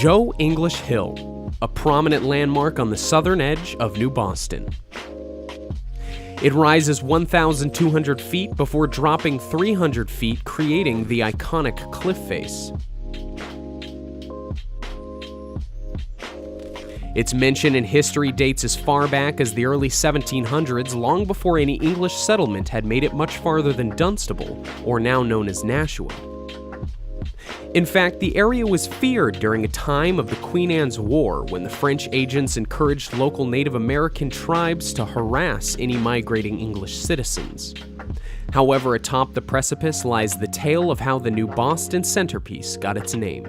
Joe English Hill, a prominent landmark on the southern edge of New Boston. It rises 1,200 feet before dropping 300 feet, creating the iconic cliff face. Its mention in history dates as far back as the early 1700s, long before any English settlement had made it much farther than Dunstable, or now known as Nashua. In fact, the area was feared during a time of the Queen Anne's War, when the French agents encouraged local Native American tribes to harass any migrating English citizens. However, atop the precipice lies the tale of how the New Boston centerpiece got its name.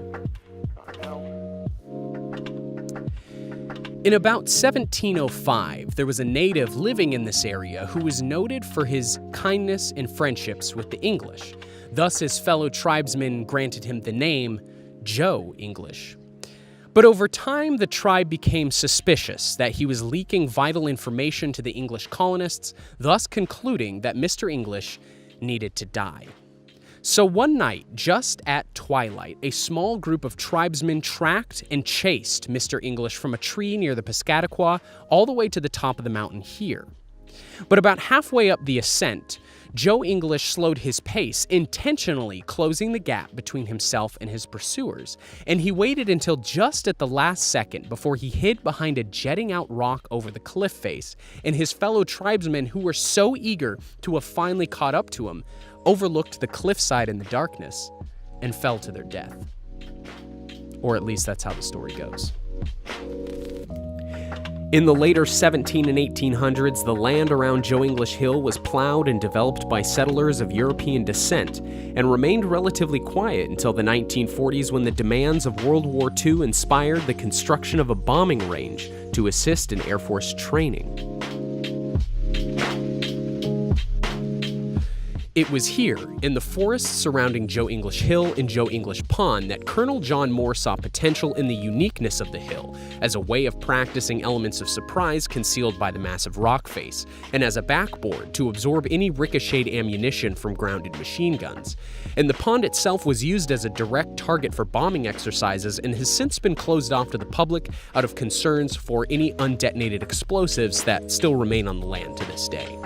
In about 1705, there was a native living in this area who was noted for his kindness and friendships with the English. Thus, his fellow tribesmen granted him the name Joe English. But over time, the tribe became suspicious that he was leaking vital information to the English colonists, thus concluding that Mr. English needed to die. So one night, just at twilight, a small group of tribesmen tracked and chased Mr. English from a tree near the Piscataqua all the way to the top of the mountain here. But about halfway up the ascent, Joe English slowed his pace, intentionally closing the gap between himself and his pursuers, and he waited until just at the last second before he hid behind a jetting out rock over the cliff face, and his fellow tribesmen, who were so eager to have finally caught up to him, overlooked the cliffside in the darkness and fell to their death. Or at least that's how the story goes. In the later 17 and 1800s, the land around Joe English Hill was plowed and developed by settlers of European descent and remained relatively quiet until the 1940s, when the demands of World War II inspired the construction of a bombing range to assist in Air Force training. It was here, in the forests surrounding Joe English Hill and Joe English Pond, that Colonel John Moore saw potential in the uniqueness of the hill as a way of practicing elements of surprise concealed by the massive rock face, and as a backboard to absorb any ricocheted ammunition from grounded machine guns. And the pond itself was used as a direct target for bombing exercises and has since been closed off to the public out of concerns for any undetonated explosives that still remain on the land to this day.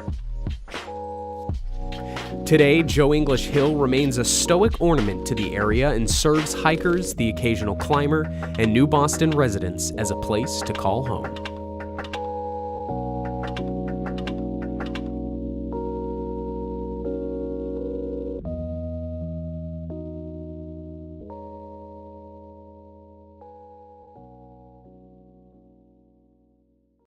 Today, Joe English Hill remains a stoic ornament to the area and serves hikers, the occasional climber, and New Boston residents as a place to call home.